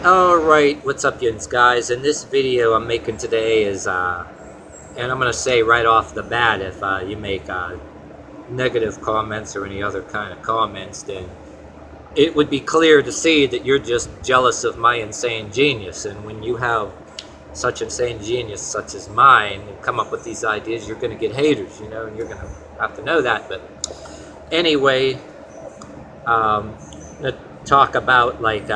Alright, what's up yins guys? In this video I'm making today is, and I'm going to say right off the bat, if you make negative comments or any other kind of comments, then it would be clear to see that you're just jealous of my insane genius. And when you have such insane genius such as mine and come up with these ideas, you're going to get haters, you know, and you're going to have to know that. But anyway, I'm going to talk about like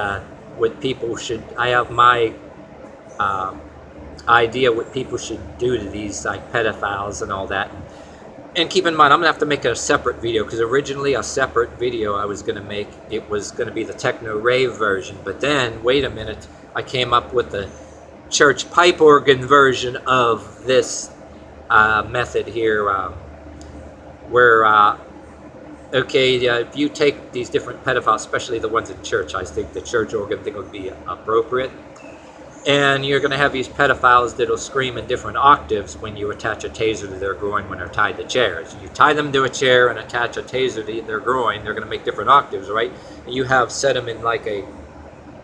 what people should, I have my idea what people should do to these like pedophiles and all that. And keep in mind, I'm gonna have to make a separate video, because originally a separate video I was gonna make, it was gonna be the Techno Rave version, but then wait a minute, I came up with the church pipe organ version of this method here, where okay, if you take these different pedophiles, especially the ones in church, I think the church organ thing would be appropriate. And you're going to have these pedophiles that'll scream in different octaves when you attach a taser to their groin when they're tied to chairs. You tie them to a chair and attach a taser to their groin, they're going to make different octaves, right? And you have set them in like a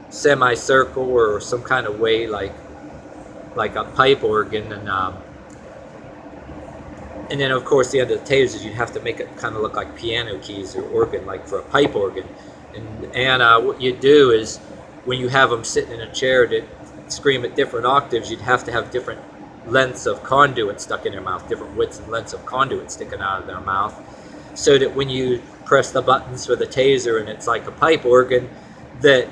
semicircle or some kind of way, like a pipe organ, and then, of course, the end of the tasers, you'd have to make it kind of look like piano keys or organ, like for a pipe organ. And what you do is, when you have them sitting in a chair that scream at different octaves, you'd have to have different lengths of conduit stuck in their mouth, different widths and lengths of conduit sticking out of their mouth, so that when you press the buttons for the taser and it's like a pipe organ, that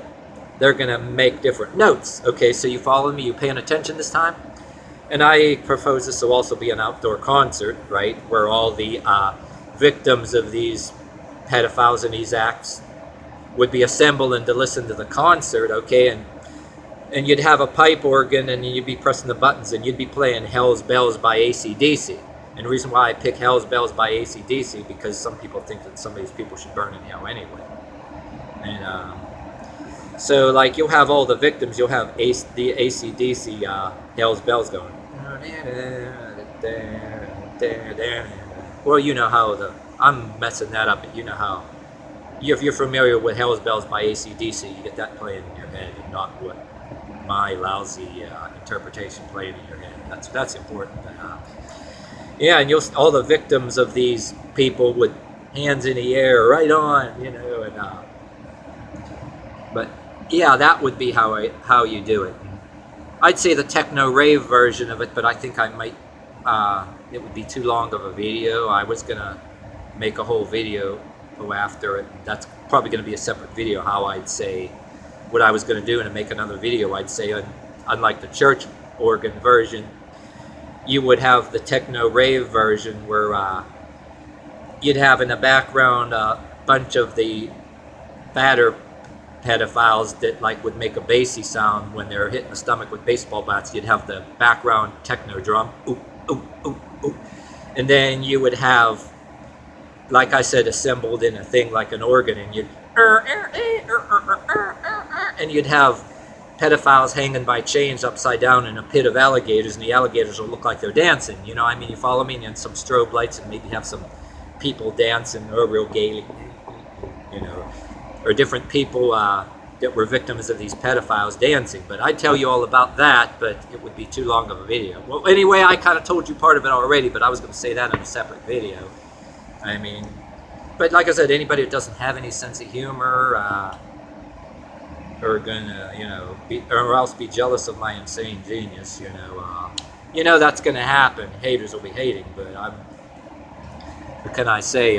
they're going to make different notes. Okay, so you follow me? You paying attention this time? And I propose this will also be an outdoor concert, right, where all the victims of these pedophiles and these acts would be assembled and to listen to the concert, okay, and you'd have a pipe organ and you'd be pressing the buttons and you'd be playing Hell's Bells by AC/DC. And the reason why I pick Hell's Bells by AC/DC, because some people think that some of these people should burn in hell anyway. And so, like, you'll have all the victims, you'll have the AC/DC Hell's Bells going. Well, you know how I'm messing that up, but you know how, if you're familiar with Hell's Bells by AC/DC, you get that playing in your head and not what my lousy interpretation playing in your head. That's important. Yeah, and all the victims of these people with hands in the air, right on, you know, and but yeah, that would be how you do it. I'd say the Techno Rave version of it, but I think I might, it would be too long of a video. I was going to make a whole video go after it. That's probably going to be a separate video, how I'd say what I was going to do, and to make another video, I'd say, unlike the church organ version, you would have the Techno Rave version where you'd have in the background a bunch of the badder pedophiles that like would make a bassy sound when they're hitting the stomach with baseball bats. You'd have the background techno drum, ooh, ooh, ooh, ooh. And then you would have, like I said, assembled in a thing like an organ, and you'd have pedophiles hanging by chains upside down in a pit of alligators, and the alligators will look like they're dancing, you know, I mean, you follow me? And then some strobe lights, and maybe have some people dancing or real gaily, you know, or different people that were victims of these pedophiles dancing. But I'd tell you all about that, but it would be too long of a video. Well, anyway, I kind of told you part of it already, but I was going to say that in a separate video. I mean, but like I said, anybody that doesn't have any sense of humor are gonna, you know, or else be jealous of my insane genius, you know, that's going to happen. Haters will be hating, but what can I say?